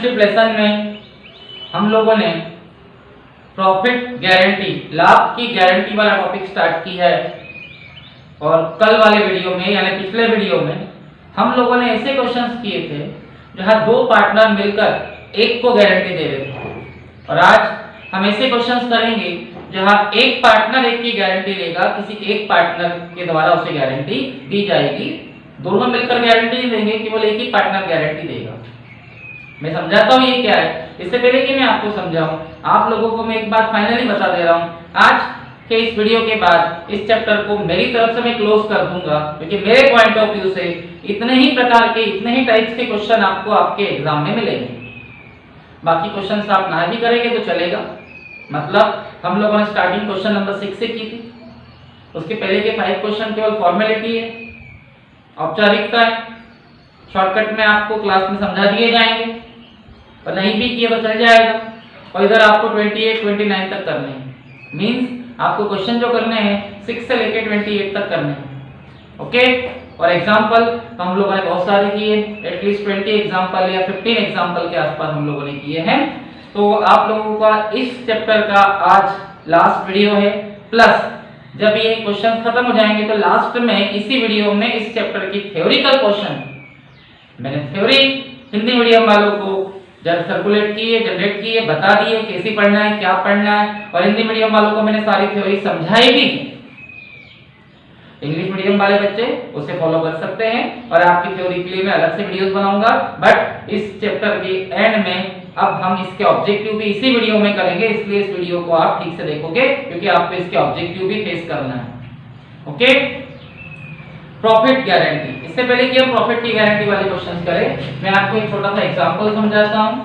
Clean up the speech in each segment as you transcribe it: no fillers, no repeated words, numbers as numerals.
Partnership lesson में हम लोगों ने प्रॉफिट गारंटी, लाभ की गारंटी वाला टॉपिक स्टार्ट किया है। और कल वाले वीडियो में यानी पिछले वीडियो में हम लोगों ने ऐसे क्वेश्चंस किए थे जहां दो पार्टनर मिलकर एक को गारंटी दे रहे थे, और आज हम ऐसे क्वेश्चंस करेंगे जहां एक पार्टनर एक की गारंटी लेगा, किसी एक पार्टनर के द्वारा उसे गारंटी दी जाएगी। दोनों मिलकर गारंटी नहीं देंगे, केवल एक ही पार्टनर गारंटी देगा। मैं समझाता हूँ ये क्या है। इससे पहले कि मैं आपको समझाऊं, आप लोगों को मैं एक बात फाइनली बता दे रहा हूँ, आज के इस वीडियो के बाद इस चैप्टर को मेरी तरफ से मैं क्लोज कर दूंगा, क्योंकि मेरे पॉइंट ऑफ व्यू से इतने ही प्रकार के, इतने ही टाइप्स के क्वेश्चन आपको आपके एग्जाम में मिलेंगे। बाकी क्वेश्चंस आप ना भी करेंगे तो चलेगा। मतलब हम लोगों ने स्टार्टिंग क्वेश्चन नंबर 6 से की थी, उसके पहले के 5 क्वेश्चन केवल फॉर्मेलिटी है, औपचारिकता है, शॉर्टकट में आपको क्लास में समझा दिए जाएंगे, और नहीं भी किए तो चल जाएगा। और इधर आपको 28, 29 तक करने हैं। मींस आपको क्वेश्चन जो करने हैं 6 से लेकर 28 तक करने हैं। ओके। और एग्जाम्पल तो हम लोगों ने बहुत सारे किए, एटलीस्ट 20 एग्जाम्पल या 15 एग्जाम्पल के आसपास हम लोगों ने किए हैं। तो आप लोगों का इस चैप्टर का आज लास्ट वीडियो है। प्लस जब ये क्वेश्चन खत्म हो जाएंगे तो लास्ट में इसी वीडियो में इस चैप्टर की थ्योरिकल क्वेश्चन मैंने थ्योरी हिंदी मीडियम वालों को जब सर्कुलेट किए, जनरेट किए, बता दिए कैसे पढ़ना है, क्या पढ़ना है, और हिंदी मीडियम वालों को मैंने सारी थ्योरी समझाई भी। इंग्लिश मीडियम वाले बच्चे उसे फॉलो कर सकते हैं, और आपकी थ्योरी के लिए मैं अलग से वीडियोस बनाऊंगा। बट इस चैप्टर के एंड में अब हम इसके ऑब्जेक्टिव भी इसी वीडियो में करेंगे, इसलिए इस वीडियो को आप ठीक से देखोगे, क्योंकि आपको इसके ऑब्जेक्टिव भी फेस करना है। ओके। प्रॉफिट गारंटी, इससे पहले कि हम प्रॉफिट की गारंटी वाले क्वेश्चंस करें, मैं आपको एक छोटा सा एग्जांपल समझाता हूं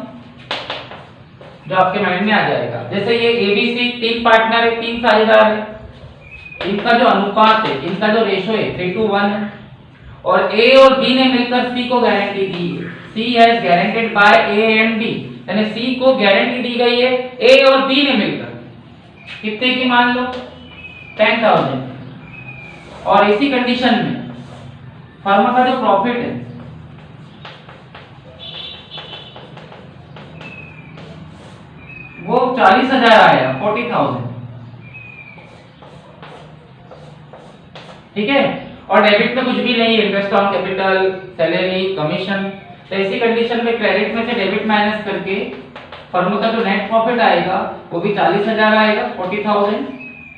जो आपके माइंड में आ जाएगा। जैसे ये एबीसी 3 पार्टनर है, 3 साझेदार है, इनका जो अनुपात है, इनका जो रेशो है 3:1 है, और ए और बी ने मिलकर सी को गारंटी दी है। C has guaranteed by A and B, यानी सी को गारंटी दी गई है ए और बी ने मिलकर। कितने की मान लो? 10,000। और इसी कंडीशन में फर्म का जो प्रॉफिट है वो 40,000 आया, 40,000। ठीक है। और डेबिट में कुछ भी नहीं है, interest on capital, salary, commission. तो ऐसी कंडीशन में क्रेडिट में से डेबिट माइनस करके फर्म का जो नेट प्रॉफिट आएगा वो भी 40,000 आएगा, 40,000।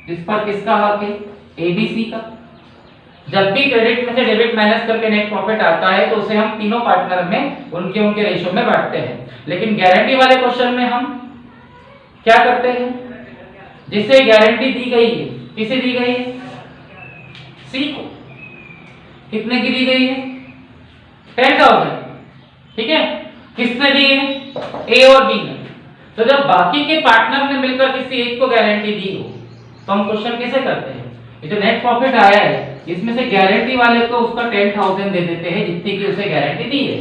जिस पर किसका हक है? एबीसी का। जब भी क्रेडिट में से डेबिट माइनस करके नेट प्रॉफिट आता है तो उसे हम तीनों पार्टनर में उनके रेशियो में बांटते हैं। लेकिन गारंटी वाले क्वेश्चन में हम क्या करते हैं? जिसे गारंटी दी गई है, किसे दी गई है? सी को। कितने की दी गई है? 10,000। ठीक है। किसने दी है? ए और बी ने। तो जब बाकी के पार्टनर ने मिलकर किसी एक को गारंटी दी हो तो हम क्वेश्चन कैसे करते हैं? ये जो नेट प्रॉफिट आया है इसमें से गारंटी वाले को उसका 10,000 दे देते हैं जितनी की उसे गारंटी दी है।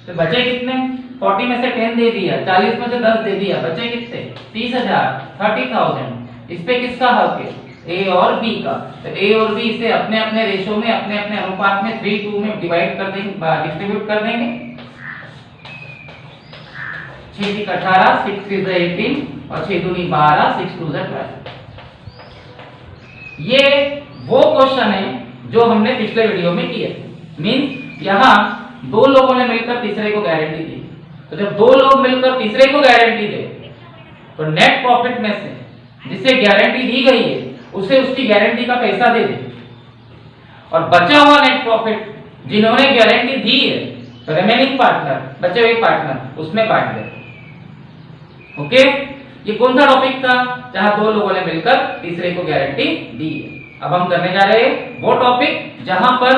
तो बचे कितने? 40 में से 10 दे दिया, 40 में से 10 दे दिया, बचे कितने? 30,000, 30,000। इस पे किसका हक है? ए और बी का। तो ए और बी इसे अपने अपने रेशो में, अपने अपने अनुपात में 3:2 में डिवाइड कर देंगे, डिस्ट्रीब्यूट कर देंगे। 6 × 18, 6 × 18 और 6 × 2 12, 6 × 2 12। ये वो क्वेश्चन है जो हमने पिछले वीडियो में किए थे। मींस यहाँ दो लोगों ने मिलकर तीसरे को गारंटी दी। तो जब दो लोग मिलकर तीसरे को गारंटी दे तो नेट प्रॉफिट में से जिसे गारंटी दी गई है उसे उसकी गारंटी का पैसा दे दे, और बचा हुआ नेट प्रॉफिट जिन्होंने गारंटी दी है तो रिमेनिंग पार्टनर, बचे हुए पार्टनर, उसमें बांट दे। ओके। ये कौन सा टॉपिक था? जहां दो लोगों ने मिलकर तीसरे को गारंटी दी है। अब हम करने जा रहे हैं वो टॉपिक जहां पर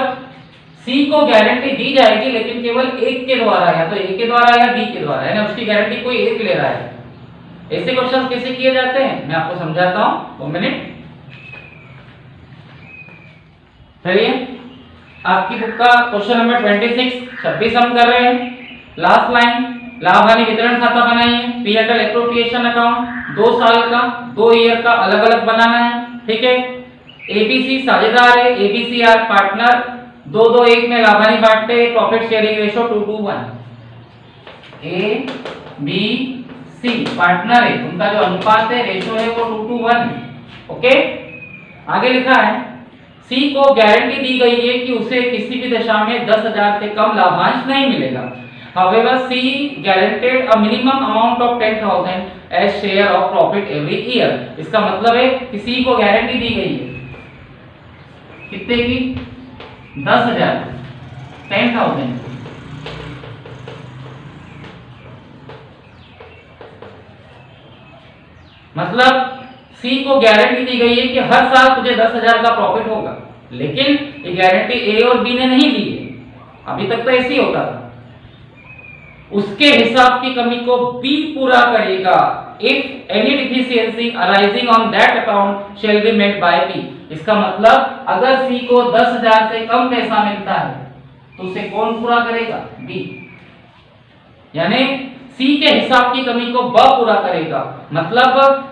सी को गारंटी दी जाएगी लेकिन केवल एक के द्वारा, या तो ए के द्वारा या बी के द्वारा, यानी उसकी गारंटी कोई एक ले रहा है। ऐसे क्वेश्चन कैसे किए जाते हैं मैं आपको समझाता हूं, 2 मिनट। चलिए आपकी बुक का क्वेश्चन नंबर 26 हम कर रहे हैं। लास्ट लाइन, लाभ हानि वितरण खाता बनाइए, पीएल एप्रोप्रिएशन अकाउंट 2 साल का, 2 ईयर का अलग अलग बनाना है। ठीक है। एबीसी साझेदार है, एबीसी आर पार्टनर, 2-2-1 में लाभ हानि बांटते हैं, profit sharing ratio 2:1। A B C partner है, उनका जो अनुपात है, रेशो है, वो 2:1। ओके, आगे लिखा है सी को गारंटी दी गई है कि उसे किसी भी दशा में 10,000 से कम लाभांश नहीं मिलेगा। However, C guaranteed a minimum amount of 10,000 as share of profit every year। इसका मतलब है कि C को गारंटी दी गई है कितने की? 10,000, 10,000। मतलब C को गारंटी दी गई है कि हर साल तुझे 10,000 का प्रॉफिट होगा, लेकिन ये गारंटी A और B ने नहीं दी है। अभी तक तो ऐसे ही होता था। उसके हिसाब की कमी को B पूरा करेगा। If any deficiency arising on that account shall be met by B। इसका मतलब अगर C को 10,000 से कम पैसा मिलता है तो उसे कौन पूरा करेगा? B। यानी C के हिसाब की कमी को B पूरा करेगा। मतलब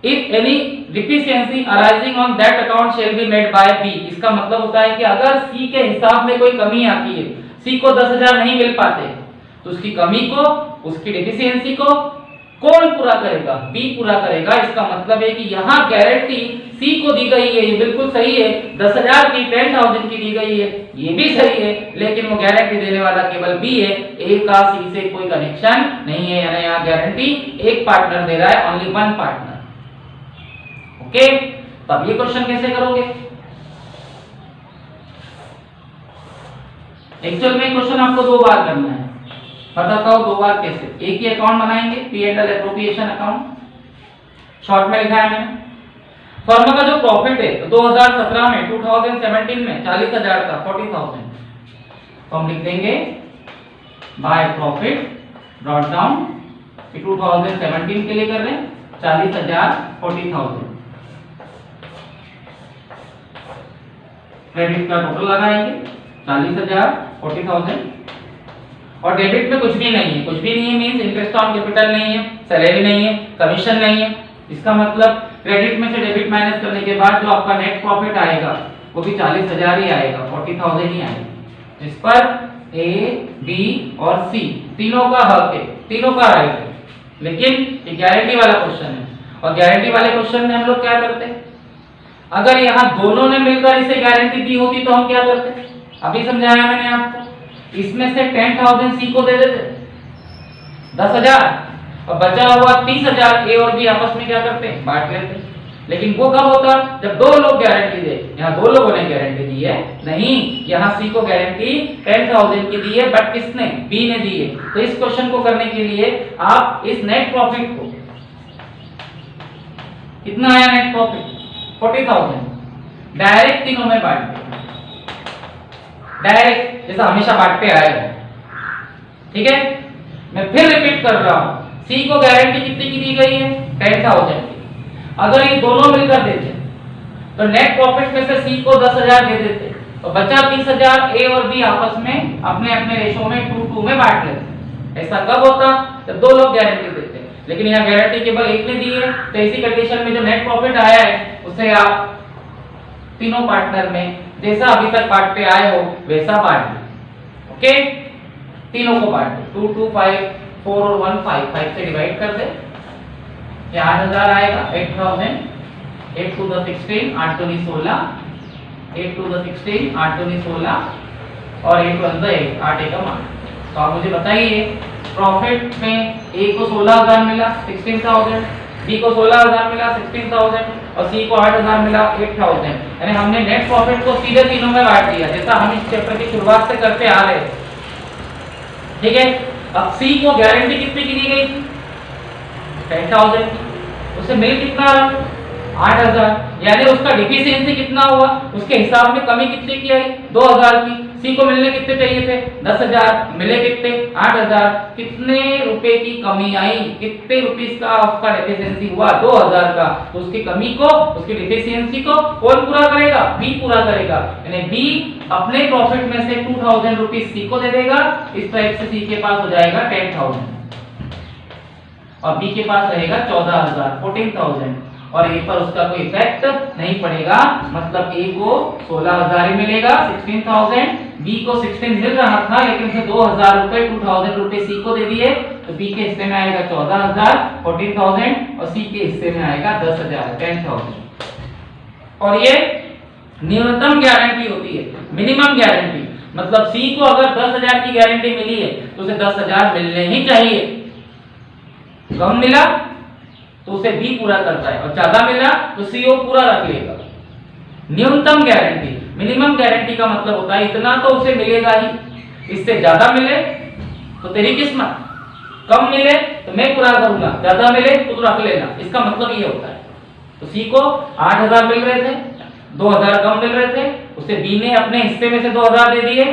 if any deficiency arising on that account shall be met by B। इसका मतलब होता है कि अगर C के हिसाब में कोई कमी आती है, C को 10,000 नहीं मिल पाते, तो उसकी कमी को, उसकी डिफिशियंसी को कौन पूरा करेगा? B पूरा करेगा। इसका मतलब है कि यहाँ गारंटी C को दी गई है, ये बिल्कुल सही है, 10,000 की 10,000 की दी गई है, ये भी सही है, लेकिन वो गारंटी देने वाला केवल B है। A का C से कोई कनेक्शन नहीं है, यानी यहाँ गारंटी एक पार्टनर दे रहा है, ओनली वन पार्टनर। ओके, तो अब ये क्वेश्चन कैसे करोगे? एक्चुअल में क्वेश्चन आपको 2 बार करना है। बताता हूं 2 बार कैसे। एक ही अकाउंट बनाएंगे, P&L एप्रोप्रिएशन अकाउंट, शॉर्ट में लिखा है मैंने। फर्म का जो प्रॉफिट है 2017 में 2017 में 40,000 का 40,000, तो हम लिख देंगे बाय प्रॉफिट ब्रॉट डाउन 2017 के लिए कर रहे हैं 40,000 40,000। क्रेडिट का टोटल लगाएंगे 40,000 40,000। और डेबिट में कुछ भी नहीं है, कुछ भी नहीं है मींस इंटरेस्ट ऑन कैपिटल नहीं है, सैलरी नहीं है, कमीशन नहीं है। इसका मतलब क्रेडिट में से डेबिट माइनस करने के बाद जो आपका नेट प्रॉफिट आएगा वो भी 40,000 ही आएगा, 40,000 ही आएगा। इस पर A, B और C तीनों का हक है, तीनों का राइट है, लेकिन ये गारंटी वाला क्वेश्चन है। और गारंटी वाले क्वेश्चन में हम लोग क्या करते हैं? अगर यहाँ दोनों ने मिलकर इसे गारंटी दी होती तो हम क्या करते? अभी समझाया मैंने आपको। इसमें से 10,000 C को दे देते 10,000 और बचा हुआ 30,000 A और B आपस में क्या करते हैं? बांट लेते। लेकिन वो कब होता? जब 2 लोग गारंटी दे। यहाँ 2 लोगों ने गारंटी दी है नहीं, यहाँ C को गारंटी 10,000 की दी है, बट किसने? B ने दी है। तो इस क्वेश्चन को करने के लिए आप इस नेट प्रॉफिट को, कितना आया नेट प्रॉफिट? 40,000, डायरेक्ट तीनों में बांट दे, डायरेक्ट जैसा हमेशा बांटते आए हैं। ठीक है, मैं फिर रिपीट कर रहा हूं, C को गारंटी कितनी की दी गई है? 10,000 की। अगर ये दोनों मिलकर देते तो नेट प्रॉफिट में से C को 10,000 दे देते और बचा 30,000 A और B आपस में अपने अपने रेशो में 2:2 में बांट लेते। ऐसा कब होता? जब 2 लोग गारंटी देते। लेकिन यहाँ गारंटी केवल एक ने दी है, तो इसी कंडीशन में जो नेट प्रॉफिट आया है उसे आप तीनों पार्टनर में जैसा अभी तक बांटते आए हो वैसा बांट दो। ओके, तीनों को बांट दो, 2 2 5 4 और 1 5 से डिवाइड कर दे। ये 8,000 आएगा, 8,000, 8 to the 16, 8 2 16, 8 to the 16, 8 2 16 और 8 1 8, 8 1 8। तो आप मुझे बताइए प्रॉफिट में A को 16,000 मिला 16,000, B को 16,000 मिला 16,000 और C को 8,000 मिला 8,000। यानी हमने नेट प्रॉफिट को सीधे तीनों में बांट दिया, जैसा हम इस चैप्टर की शुरुआत से करते आ रहे हैं। ठीक है, अब C को गारंटी कितनी की दी गई थी? 10,000 की। उसे मिल कितना रहा? 8,000। यानी उसका डिफिशियंसी कितना हुआ? उसके हिसाब में कमी कितनी की आई? 2,000 की। C को मिलने कितने चाहिए थे? 10,000, मिले कितने? 8,000। कितने रुपए की कमी आई? कितने रुपीस का उसका डिफिशियंसी हुआ? 2,000 का। तो उसकी कमी को, उसकी डिफिशियंसी को कौन पूरा करेगा? B पूरा करेगा। यानी B अपने प्रॉफिट में से 2,000 रुपीस C को दे देगा। इस टाइप से C के पास हो जाएगा 10,000 और B के पास रहेगा 14,000 14,000 और A पर उसका कोई इफेक्ट नहीं पड़ेगा। मतलब A को 16,000 ही मिलेगा 16,000, बी को 16 मिल रहा था, लेकिन उसे 2000 रुपए 2000 रुपए सी को दे दिए, तो बी के हिस्से में आएगा 14000 14000 और सी के हिस्से में आएगा 10000 10000। और ये न्यूनतम गारंटी होती है, मिनिमम गारंटी। मतलब सी को अगर 10,000 की गारंटी मिली है तो उसे 10,000 मिलने ही चाहिए। कम मिला तो उसे बी पूरा करता है और ज्यादा मिला तो सी ओ पूरा रख लेगा। न्यूनतम गारंटी, मिनिमम गारंटी का मतलब होता है इतना तो उसे मिलेगा ही, इससे ज्यादा मिले तो तेरी किस्मत, कम मिले तो मैं पूरा करूंगा, ज्यादा मिले तो तू रख लेना। इसका मतलब ये होता है। तो सी को 8,000 मिल रहे थे, 2,000 कम मिल रहे थे, उसे बी ने अपने हिस्से में से 2,000 दे दिए,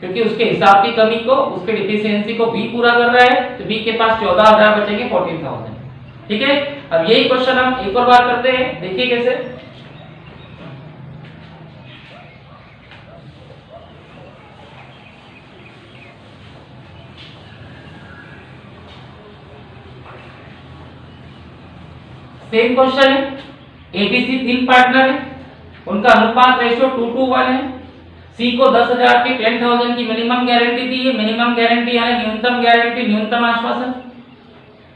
क्योंकि उसके हिसाब की कमी को, उसके डिफिशियंसी को बी पूरा कर रहा है, तो बी के पास 14,000 बचेंगे 14,000। ठीक है। अब यही क्वेश्चन हम एक और बार करते हैं, देखिए कैसे। सेम क्वेश्चन है, एबीसी 3 पार्टनर है, उनका अनुपात रेशियो 2:1 है। सी को 10,000 की 10,000 की मिनिमम गारंटी दी है। मिनिमम गारंटी यानी न्यूनतम गारंटी, न्यूनतम आश्वासन।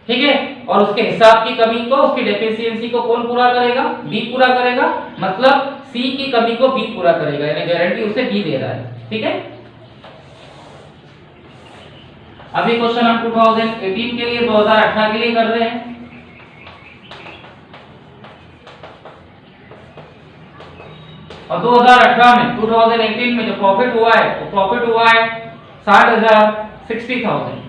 ठीक है। और उसके हिसाब की कमी को, उसकी डेफिशिएंसी को कौन पूरा करेगा? बी पूरा करेगा। मतलब सी की कमी को बी पूरा करेगा, यानी गारंटी उसे बी दे रहा है। ठीक है। अभी क्वेश्चन हम 2018 के लिए, 2018 के लिए कर रहे हैं। और 2018 में, 2018 में जो प्रॉफिट हुआ है, वो प्रॉफिट हुआ है 60,000, 60,000।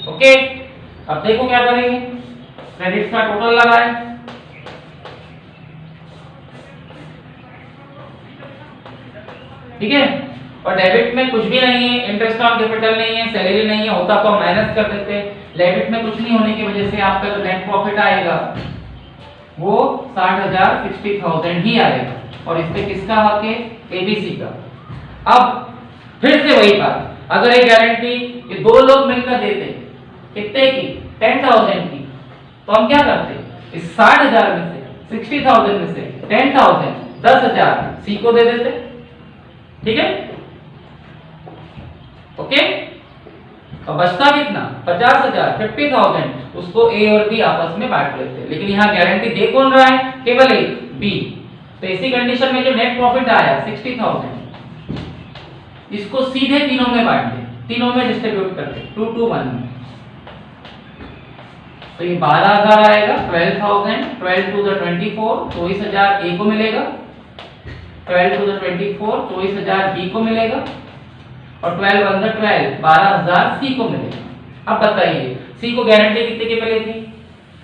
ओके। अब देखो क्या करेंगे, क्रेडिट का टोटल लगाएं। ठीक है। और डेबिट में कुछ भी नहीं है, इंटरेस्ट ऑन कैपिटल नहीं है, सैलरी नहीं है, होता तो हम माइनस कर देते। डेबिट में कुछ नहीं होने की वजह से आपका जो नेट प्रॉफिट आएगा वो 60,000, 60,000 ही आएगा। और इस पे किसका हक है? एबीसी का। अब फिर से वही बात, अगर ये गारंटी ये दो लोग मिलकर देते, कितने की? 10,000 की, तो हम क्या करते? इस 60,000 में से, 60,000 में से 10,000, 10,000 सी को दे देते। ठीक है। ओके। और बचता कितना? 50,000, 50,000, उसको ए और बी आपस में बांट लेते। लेकिन यहाँ गारंटी दे कौन रहा है? केवल एक, बी। तो इसी कंडीशन में जो नेट प्रॉफिट आया 60,000, इसको सीधे तीनों में बांट दे, तीनों में डिस्ट्रीब्यूट कर दे 2:1 में। तो ये 12,000 आएगा, 12,000, 12 to the 24, 24,000 ए को मिलेगा, 12 to the 24, 24,000 बी को मिलेगा, और 12 on the 12, 12,000 सी को मिलेगा। अब बताइए सी को गारंटी कितने की मिली थी?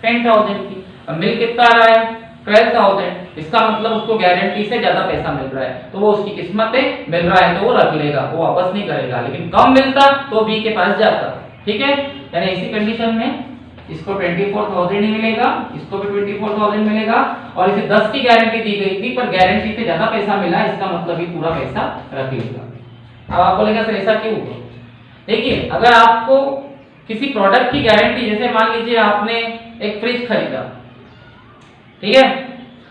10,000 की। अब मिल कितना आ रहा है? 12,000। इसका मतलब उसको गारंटी से ज्यादा पैसा मिल रहा है, तो वो उसकी किस्मत है, मिल रहा है तो वो रख लेगा, वो वापस नहीं करेगा। लेकिन कम मिलता तो बी के पास जाता। ठीक है। यानी इसी कंडीशन में इसको 24,000 ही मिलेगा, इसको भी 24,000 मिलेगा, और इसे 10 की गारंटी दी गई थी, पर गारंटी से ज्यादा पैसा मिला, इसका मतलब ये पूरा पैसा रख लेगा। अब आपको लगेगा सर ऐसा क्यों हुआ? देखिए, अगर आपको किसी प्रोडक्ट की गारंटी, जैसे मान लीजिए आपने एक फ्रिज खरीदा, ठीक है,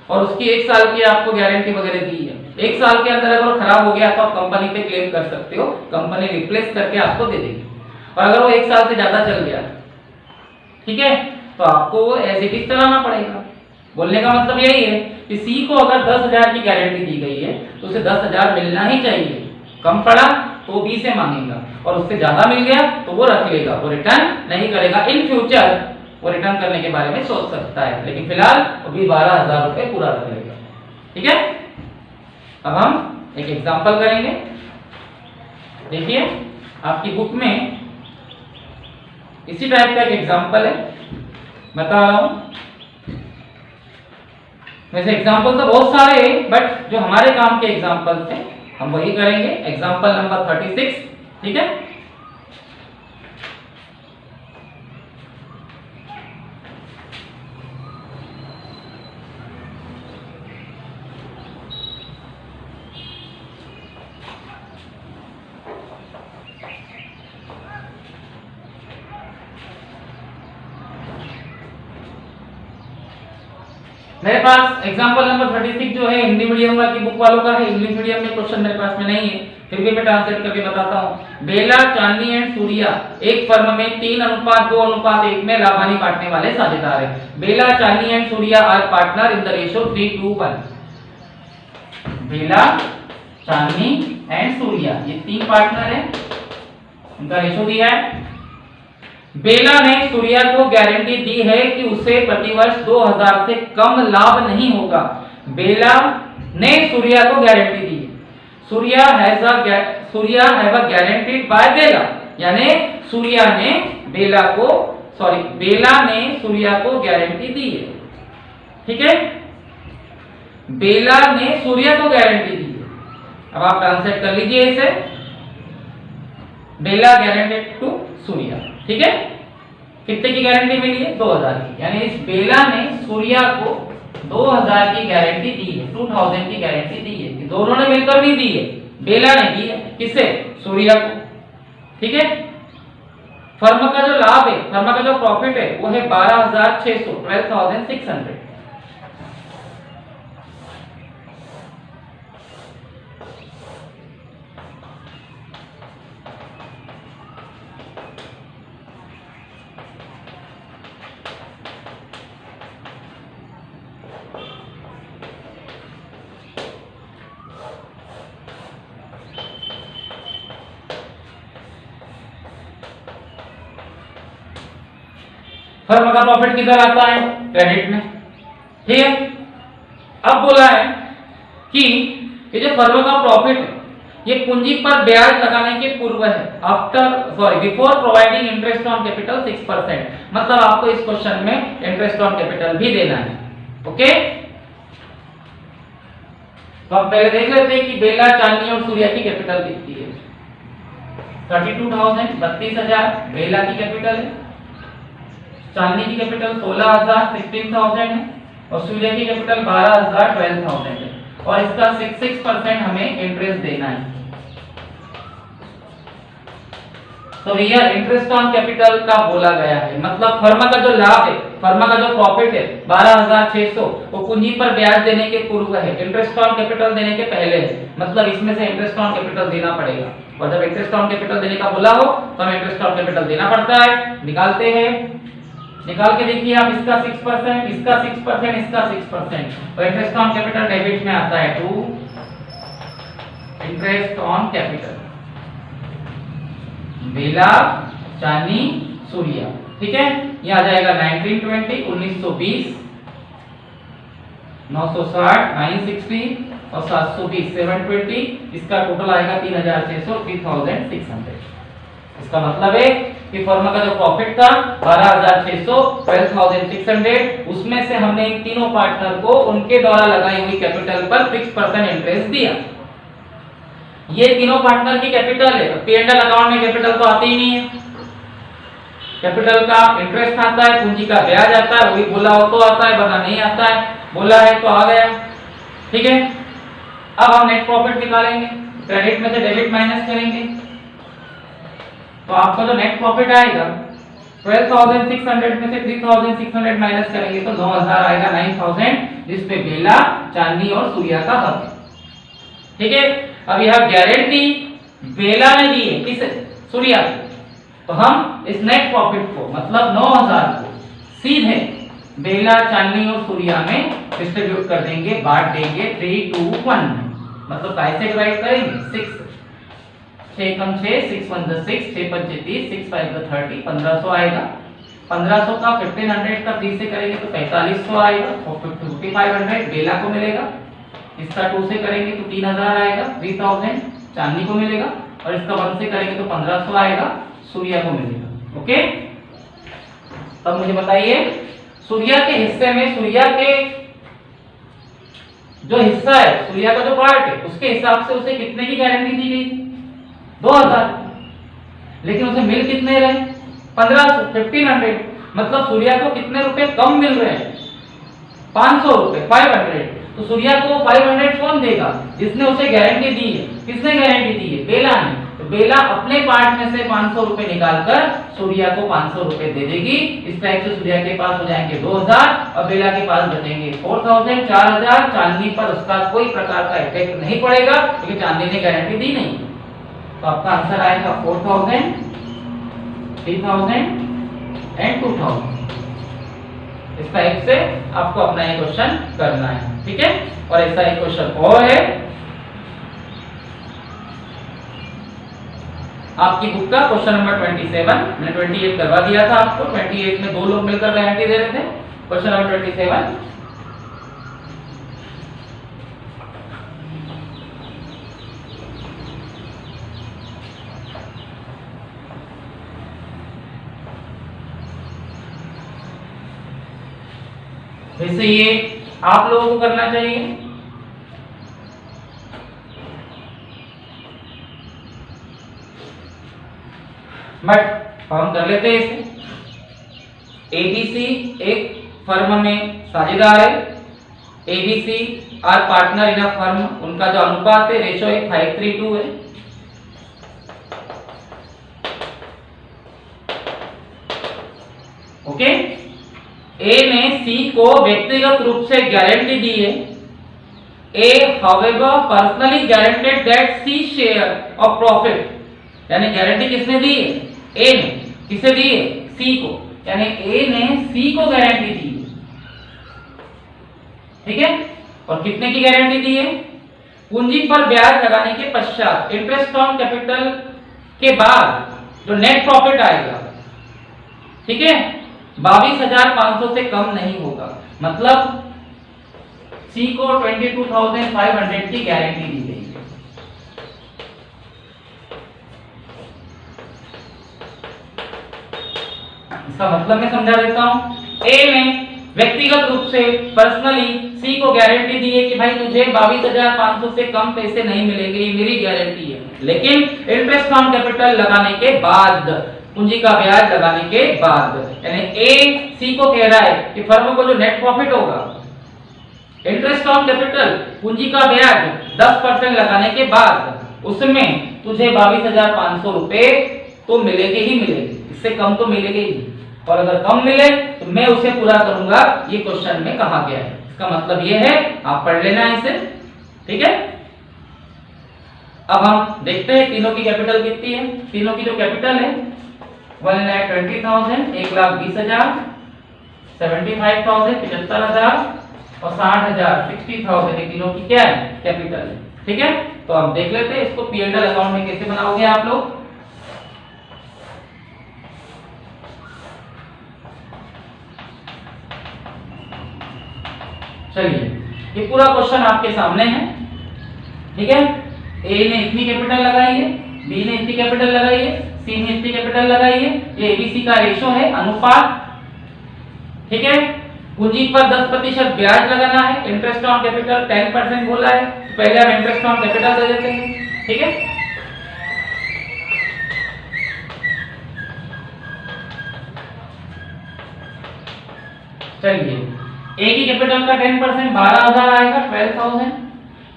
और उसकी 1 साल की आपको गारंटी वगैरह दी है। 1 साल के अंदर अगर वो खराब हो गया तो आप कंपनी पे क्लेम कर सकते हो, कंपनी रिप्लेस करके आपको दे देगी। और अगर वो 1 साल से ज्यादा चल गया, ठीक है, तो आपको वो एज इट इज चलाना पड़ेगा। बोलने का मतलब यही है कि सी को अगर 10,000 की गारंटी दी गई है तो उसे 10,000 मिलना ही चाहिए। कम पड़ा तो बी से मांगेगा, और उससे ज्यादा मिल गया तो वो रख लेगा, वो रिटर्न नहीं करेगा। इन फ्यूचर वो रिटर्न करने के बारे में सोच सकता है, लेकिन फिलहाल वो भी 12,000 रुपए पूरा रख लेगा। ठीक है। अब हम एक एग्जांपल करेंगे। देखिए, आपकी बुक में इसी टाइप का एक एग्जांपल है, बता रहा हूं। वैसे एग्जांपल तो बहुत सारे हैं, बट जो हमारे काम के एग्जांपल थे हम वही करेंगे। Example number 36। ठीक है। मेरे पास एग्जांपल नंबर 36 जो है हिंदी मीडियम की बुक वालों का है, इंग्लिश मीडियम में क्वेश्चन मेरे पास में नहीं है, फिर भी मैं ट्रांसलेट करके बताता हूँ। बेला, चांदनी एंड सूर्या एक फर्म में 3:2:1 में लाभानी बांटने वाले साझेदार हैं। Bela, Chandni and Surya are partner in the ratio 3:1। Bela, Chandni and Surya ये 3 पार्टनर हैं, उनका रेशियो दिया है। बेला ने सूर्या को गारंटी दी है कि उसे प्रतिवर्ष 2000 से कम लाभ नहीं होगा। बेला ने सूर्या को गारंटी दी है। Surya have a guaranteed by Bela, यानी बेला ने सूर्या को गारंटी दी है। ठीक है, बेला ने सूर्या को गारंटी दी है। अब आप ट्रांसलेट कर लीजिए इसे, बेला गारंटेड टू सूर्या। ठीक है, कितने की गारंटी मिली है? 2000 की, यानी इस बेला ने सूर्या को 2000 की गारंटी दी है, 2000 की गारंटी दी है। दोनों ने मिलकर नहीं दी है, बेला ने दी है। किसे? सूर्या को। ठीक है, फर्म का जो लाभ है, फर्म का जो प्रॉफिट है वो है 12,600, 12,600। फर्म का प्रॉफिट किधर आता है? क्रेडिट में। ठीक है, अब बोला है कि ये जो फर्म का प्रॉफिट है ये पूंजी पर ब्याज लगाने के पूर्व है, before providing interest on capital 6%। मतलब आपको इस क्वेश्चन में इंटरेस्ट ऑन कैपिटल भी देना है। ओके, तो हम पहले देख लेते हैं कि बेला, चांदनी और सूर्या की कैपिटल कितनी है। 32,000, 32,000 बेला की कैपिटल है, चांदनी की कैपिटल 16,000, 16,000 है, और सूर्य की कैपिटल 12,000, 12,000 है, और इसका 6% हमें इंटरेस्ट देना है। तो यह इंटरेस्ट ऑन कैपिटल का बोला गया है। मतलब फर्म का जो लाभ है, फर्म का जो प्रॉफिट है 12,600, वो पूंजी पर ब्याज देने के पूर्व है, इंटरेस्ट ऑन कैपिटल देने के पहले है। मतलब इसमें से इंटरेस्ट ऑन कैपिटल देना पड़ेगा, और जब इंटरेस्ट ऑन कैपिटल देने का बोला हो तो हमें इंटरेस्ट ऑन कैपिटल देना पड़ता है। निकालते हैं, निकाल के देखिए आप, इसका 6%, इसका 6%, इसका 6%, तो इंटरेस्ट ऑन कैपिटल डेबिट में आता है टू इंटरेस्ट ऑन कैपिटल बेला, चांदनी, सूर्या। ठीक है, ये आ जाएगा 1920, 1920, 960, 960 और 720, 720। इसका टोटल आएगा 3,600, 3,600। इसका मतलब है कि फर्म का जो प्रॉफिट था 12,600, 12,600, उसमें से हमने इन तीनों पार्टनर को उनके द्वारा लगाई हुई कैपिटल पर 6% इंटरेस्ट दिया। ये तीनों पार्टनर की कैपिटल है। P&L अकाउंट में कैपिटल तो आती ही नहीं है, कैपिटल का इंटरेस्ट आता है, पूंजी का ब्याज आता है, वही बोला हो तो आता है, वरना नहीं आता है, बोला है तो आ गया। ठीक है, अब हम नेट प्रॉफिट निकालेंगे, क्रेडिट में से डेबिट माइनस करेंगे, तो आपका जो नेट प्रॉफिट आएगा 12,600 में से 3,600 माइनस करेंगे तो 9,000 आएगा, 9,000, जिसपे बेला, चांदनी और सूर्या का हक है। ठीक है, अब यह गारंटी बेला ने दी है, किसे? सूर्या। तो हम इस नेट प्रॉफिट को, मतलब 9,000 को सीधे बेला, चांदनी और सूर्या में डिस्ट्रीब्यूट कर देंगे, बांट देंगे 3:1 में। मतलब कैसे डिवाइड करेंगे? 6, 6 कम 6, 6 1 6, 6 5 30, 6 5 30, 1500 आएगा। 1500 का 1500 का 3 से करेंगे तो 4500 आएगा, और 5500 बेला को मिलेगा। इसका 2 से करेंगे तो 3,000 आएगा, 3,000 चांदनी को मिलेगा, और इसका 1 से करेंगे तो 1500 आएगा, सूर्या को मिलेगा। ओके, तब मुझे बताइए सूर्या के हिस्से में, सूर्या के जो हिस्सा है, सूर्या का जो पार्ट है, उसके हिसाब से उसे कितने की गारंटी दी गई? 2,000। लेकिन उसे मिल कितने रहे? 1500, 1500। मतलब सूर्या को कितने रुपए कम मिल रहे हैं? 500 रुपए, 500। तो सूर्या को 500 कौन देगा? जिसने उसे गारंटी दी है। किसने गारंटी दी है? बेला ने। तो बेला अपने पार्ट में से 500 रुपए निकालकर सूर्या को 500 रुपए दे देगी। इस टाइप से सूर्या के पास हो जाएंगे 2000 और बेला के पास बचेंगे 4000 4000। चांदनी पर उसका कोई प्रकार का इफेक्ट नहीं पड़ेगा क्योंकि चांदनी ने गारंटी दी नहीं। तो आपका आंसर आएगा 4000, 3000 एंड 2000। इस टाइप से आपको अपना ये क्वेश्चन करना है, ठीक है। और ऐसा एक क्वेश्चन और है आपकी बुक का क्वेश्चन नंबर 27। मैंने 28 करवा दिया था आपको। 28 में 2 लोग मिलकर गारंटी दे रहे थे। क्वेश्चन नंबर 27, वैसे ये आप लोगों को करना चाहिए। बट हम कर लेते हैं इसे। एबीसी एक फर्म में साझेदार है। ABC are partner in a firm. उनका जो अनुपात है रेशो 5:3 है। ओके। ए ने सी को व्यक्तिगत रूप से गारंटी दी है। A however personally guaranteed that C share of profit, यानी गारंटी किसने दी है? ए ने। किसे दी है? सी को। यानी ए ने सी को गारंटी दी है, ठीक है। और कितने की गारंटी दी है? पूंजी पर ब्याज लगाने के पश्चात, इंटरेस्ट ऑन कैपिटल के बाद जो नेट प्रॉफिट आएगा, ठीक है, 22,500 से कम नहीं होगा। मतलब सी को 22,500 की गारंटी दी गई है। इसका मतलब मैं समझा देता हूं। ए ने व्यक्तिगत रूप से पर्सनली सी को गारंटी दी है कि भाई तुझे 22,500 से कम पैसे नहीं मिलेंगे, ये मेरी गारंटी है। लेकिन इंटरेस्ट ऑन कैपिटल लगाने के बाद, पूंजी का ब्याज लगाने के बाद, यानी ए सी को कह रहा है कि फर्म को जो नेट प्रॉफिट होगा, इंटरेस्ट ऑन कैपिटल पूंजी का ब्याज 10% लगाने के बाद, उसमें तुझे 22,500 रुपए तो मिलेंगे ही मिलेंगे, इससे कम तो मिलेंगे ही। और अगर कम मिले तो मैं उसे पूरा करूंगा, ये क्वेश्चन में कहा गया है। इसका मतलब ये है, आप पढ़ लेना इसे, ठीक है। अब हम देखते हैं तीनों की कैपिटल कितनी है। तीनों की जो कैपिटल है 1,20,000, 1,20,000, 75,000, 75,000 और 60,000, 60,000, ये तीनों की क्या है? कैपिटल है, ठीक है। तो हम देख लेते हैं इसको P&L अकाउंट में कैसे बनाओगे आप लोग। चलिए, ये पूरा क्वेश्चन आपके सामने है, ठीक है। ए ने इतनी कैपिटल लगाई है, बी ने इतनी कैपिटल लगाई है, सी ने इतनी कैपिटल लगाई है। ये एबीसी का रेशो है, अनुपात, ठीक है। पूंजी पर 10% ब्याज लगाना है। इंटरेस्ट ऑन कैपिटल 10% बोला है, तो पहले हम इंटरेस्ट ऑन कैपिटल दे देते हैं, ठीक है। चलिए, ए की कैपिटल का 10% 12,000 आएगा, 12,000।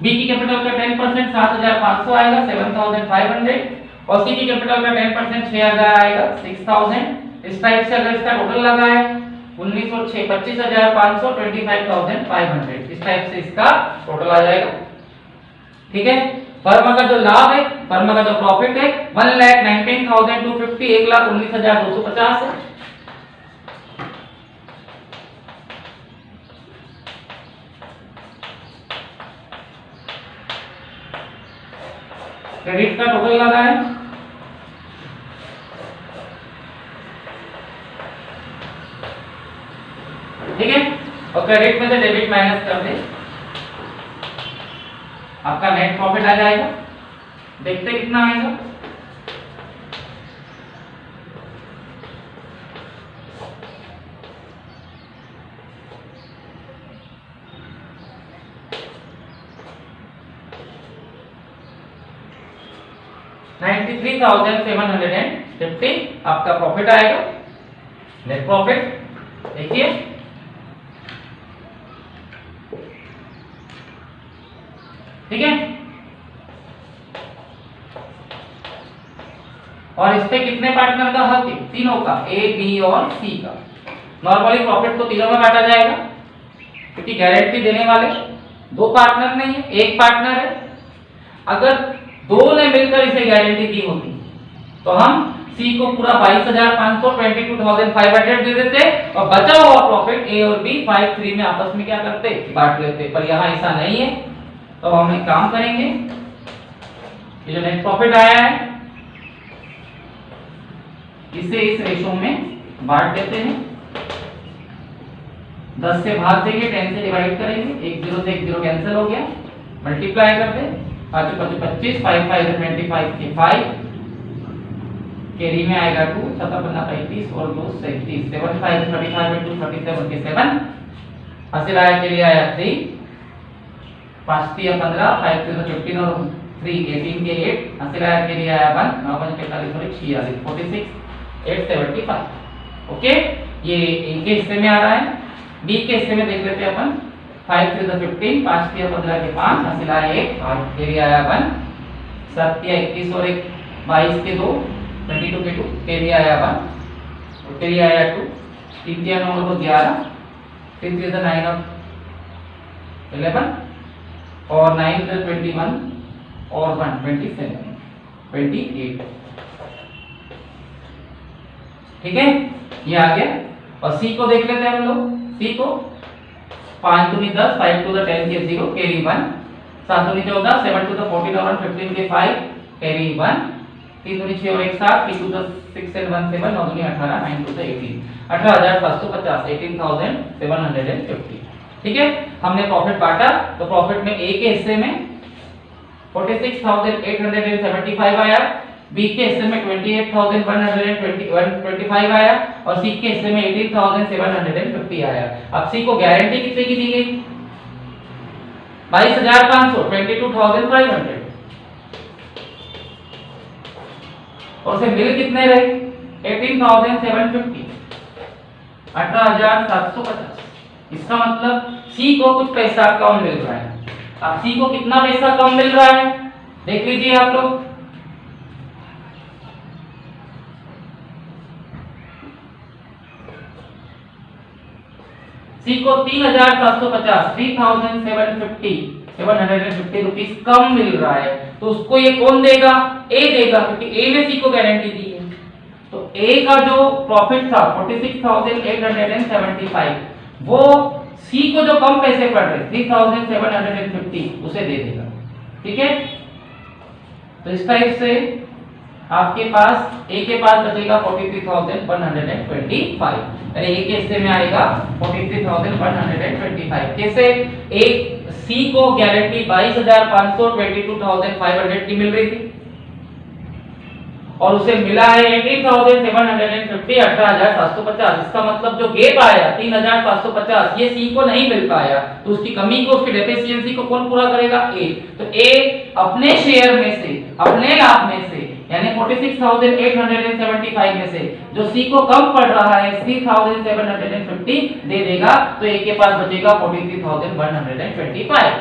बी की कैपिटल का 10% 7,500 आएगा, 7,500। और सी की कैपिटल का 10% 6,000 आएगा, 6,000। इस टाइप से अगर इसका टोटल लगा है 19,600, 25,500, 25,500, इस टाइप से इसका टोटल आ जाएगा, ठीक है। फर्म का जो लाभ है, फर्म का जो प्रॉफिट है 1,19,250, 1,19,250 है। क्रेडिट का टोटल लगा है, ठीक है। और क्रेडिट में से डेबिट माइनस कर दे, आपका नेट प्रॉफिट आ जाएगा। देखते हैं कितना आएगा। $93,750 आपका प्रॉफिट आएगा, नेट प्रॉफिट। देखिए, ठीक है। और इस पे कितने पार्टनर का हक है? तीनों का, ए बी और सी का। नॉर्मली प्रॉफिट तो तीनों में बांटा जाएगा क्योंकि गारंटी देने वाले दो पार्टनर नहीं है, एक पार्टनर है। अगर दो ने मिलकर इसे गारंटी दी होती तो हम सी को पूरा 22,500 22,500 दे देते और बचा हुआ प्रॉफिट ए और बी 5-3 में आपस में क्या करते? बांट लेते। पर यहाँ ऐसा नहीं है, तो हम एक काम करेंगे, ये जो नेट प्रॉफिट आया है इसे इस रेशो में बांट देते हैं। 10 से भाग देंगे, 10 से डिवाइड करेंगे, 1 0 से 1 0 कैंसिल हो गया, मल्टीप्लाई कर दे, 5 5 25, 5 5 25 के 5, कैरी में आएगा 2, 7 5 35 और 2 37, 7 5 35 into 37 के 7, हासिल आया कैरी आया 3, 5 3 15, 5 3 15 और 3 18 के 8, हासिल आया कैरी आया 1, 9 5 45 और 46, 46 875। ओके, ये ए के हिस्से में आ रहा है। बी के हिस्से में देख लेते हैं अपन, 5 3 15, 5 3 15 के 5, हासिल आया 1, 8 कैरी आया 1, 7 3 21 और 1 22 के 2, 22 के 2, कैरी आया 1 और कैरी आया 2, 3 3 9 और 11, 3 3 9 और 11 और 9 21 और 1 27 28। ठीक है, ये आ गया। और सी को देख लेते हैं हम लोग। सी को 5 दूनी 10, 5 to the 10 के 0, कैरी 1, 7 दूनी 14, 7 to the 14 और 15 के 5, कैरी 1, 3 दूनी 6 और 1 7, 3 to the 6 and 1 7, 9 दूनी 18, 9 to the 18, 18,750, 18,750। ठीक है, हमने प्रॉफिट बांटा, तो प्रॉफिट में ए के हिस्से में 46,875 आया, बी के हिस्से में 28,125 आया और सी के हिस्से में 18,750 आया। अब सी को गारंटी कितने की दी गई? 22,500, 22,500 और उसे मिल कितने रहे? 18,750, 18,750। इसका मतलब सी को कुछ पैसा कम मिल रहा है। अब सी को कितना पैसा कम मिल रहा है देख लीजिए आप लोग। सी को 3,750, 3,750 रुपीस कम मिल रहा है, तो उसको ये कौन देगा? ए देगा, क्योंकि ए ने सी को गारंटी दी है। तो ए का जो प्रॉफिट था 46,875, वो सी को जो कम पैसे पड़ रहे 3,750 उसे दे देगा। ठीक है, तो इस टाइप से आपके पास ए के पास बचेगा 43,125, यानी ए के हिस्से में आएगा 43,125। कैसे? एक सी को गारंटी 22,500 22,500 की मिल रही थी और उसे मिला है 18,750, 18,750। इसका मतलब जो गेप आया 3,750 ये सी को नहीं मिल पाया, तो उसकी कमी को, उसकी डेफिशिएंसी को कौन पूरा करेगा? ए। तो ए अपने शेयर में से, अपने लाभ में से, यानी 46,875 में से जो सी को कम पड़ रहा है 3,750 दे देगा, तो ए के पास बचेगा 43,125।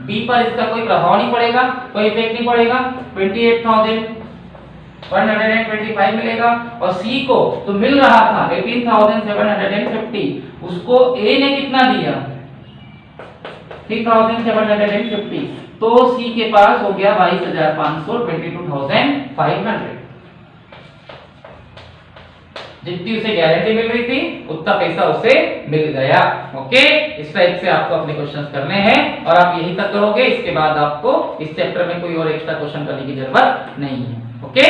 बी पर इसका कोई प्रभाव नहीं पड़ेगा, कोई इफेक्ट नहीं पड़ेगा, 28,125 मिलेगा। और सी को तो मिल रहा था 18,750, उसको ए ने कितना दिया? 3,750, तो सी के पास हो गया 22,500, 22,500। जितनी उसे गारंटी मिल रही थी उतना पैसा उसे मिल गया। ओके, इस टाइप से आपको अपने क्वेश्चंस करने हैं और आप यही तक करोगे। इसके बाद आपको इस चैप्टर में कोई और एक्स्ट्रा क्वेश्चन करने की जरूरत नहीं है। ओके।